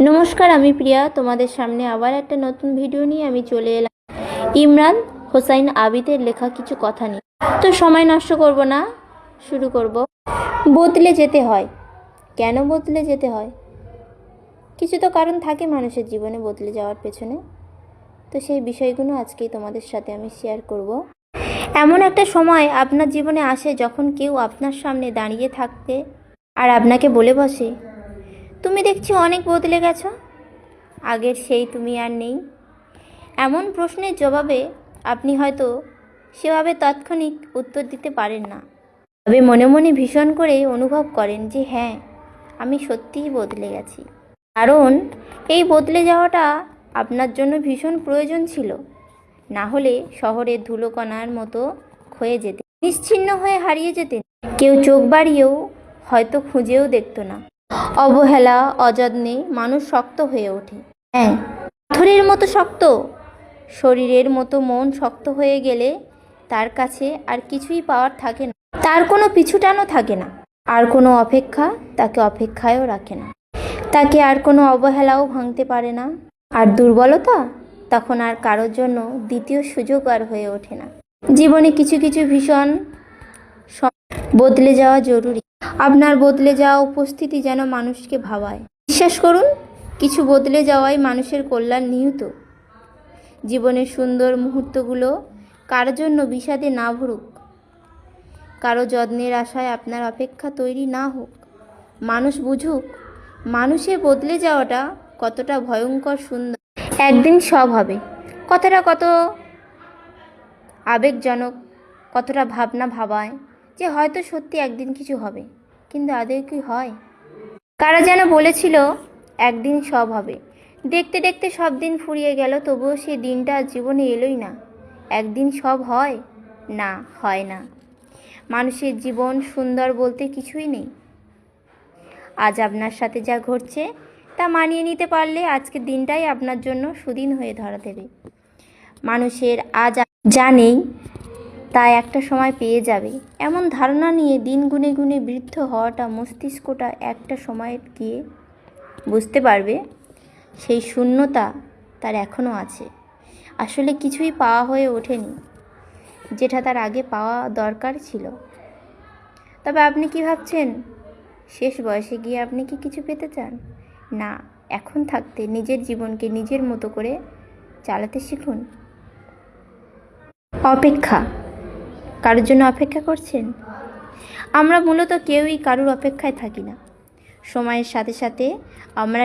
নমস্কার, আমি প্রিয়া। তোমাদের সামনে আবার একটা নতুন ভিডিও নিয়ে আমি চলে এলাম ইমরান হোসাইন আবিদের লেখা কিছু কথা নিয়ে। তো সময় নষ্ট করব না, শুরু করব। বদলে যেতে হয়। কেন বদলে যেতে হয়? কিছু তো কারণ থাকে মানুষের জীবনে বদলে যাওয়ার পেছনে। তো সেই বিষয়গুলো আজকেই তোমাদের সাথে আমি শেয়ার করব। এমন একটা সময় আপনার জীবনে আসে যখন কেউ আপনার সামনে দাঁড়িয়ে থাকতে আর আপনাকে বলে বসে, তুমি দেখছি অনেক বদলে গেছো, আগের সেই তুমি আর নেই। এমন প্রশ্নের জবাবে আপনি হয়তো সেভাবে তাৎক্ষণিক উত্তর দিতে পারেন না, তবে মনে মনে ভীষণ করে অনুভব করেন যে হ্যাঁ, আমি সত্যিই বদলে গেছি। কারণ এই বদলে যাওয়াটা আপনার জন্য ভীষণ প্রয়োজন ছিল, না হলে শহরের ধুলোকণার মতো ক্ষয়ে যেতে, নিশ্চিহ্ন হয়ে হারিয়ে যেতেন। কেউ চোখ বাড়িয়েও হয়তো খুঁজেও দেখতো না। অবহেলা, অযত্নে মানুষ শক্ত হয়ে ওঠে। হ্যাঁ, পাথরের মতো শক্ত। শরীরের মতো মন শক্ত হয়ে গেলে তার কাছে আর কিছুই পাওয়ার থাকে না। তার কোনো পিছুটানও থাকে না। আর কোনো অপেক্ষা তাকে অপেক্ষায়ও রাখে না। তাকে আর কোনো অবহেলাও ভাঙতে পারে না। আর দুর্বলতা তখন আর কারোর জন্য দ্বিতীয় সুযোগ আর হয়ে ওঠে না। জীবনে কিছু কিছু ভীষণ বদলে যাওয়া জরুরি। আপনার বদলে যাওয়া উপস্থিতি যেন মানুষকে ভাবায়। বিশ্বাস করুন, কিছু বদলে যাওয়াই মানুষের কল্যাণ নিহিত। জীবনের সুন্দর মুহূর্তগুলো কারো জন্য বিষাদে না ভরুক, কারো যত্নের আশায় আপনার অপেক্ষা তৈরি না হোক। মানুষ বুঝুক মানুষের বদলে যাওয়াটা কতটা ভয়ঙ্কর সুন্দর। একদিন সব হবে কথাটা কত আবেগজনক, কতটা ভাবনা ভাবায় যে হয়তো সত্যি একদিন কিছু হবে, কিন্তু আদৌ কি হয়? কারা যেন বলেছিল একদিন সব হবে। দেখতে দেখতে সব দিন ফুরিয়ে গেল, তবুও সেই দিনটা জীবনে এলোই না। একদিন সব হয় না, হয় না। মানুষের জীবন সুন্দর বলতে কিছুই নেই। আজ আপনার সাথে যা ঘটছে তা মানিয়ে নিতে পারলে আজকের দিনটাই আপনার জন্য সুদিন হয়ে ধরা দেবে। মানুষের আজ যা নেই তা একটা সময় পেয়ে যাবে, এমন ধারণা নিয়ে দিন গুনে গুনে বৃদ্ধ হওয়াটা, মস্তিষ্কটা একটা সময় গিয়ে বুঝতে পারবে সেই শূন্যতা তার এখনও আছে। আসলে কিছুই পাওয়া হয়ে ওঠেনি যেটা তার আগে পাওয়া দরকার ছিল। তবে আপনি কি ভাবছেন, শেষ বয়সে গিয়ে আপনি কি কিছু পেতে চান? না, এখন থাকতে নিজের জীবনকে নিজের মতো করে চালাতে শিখুন। অপেক্ষা, কারোর জন্য অপেক্ষা করছেন? আমরা মূলত কেউই কারোর অপেক্ষায় থাকি না। সময়ের সাথে সাথে আমরা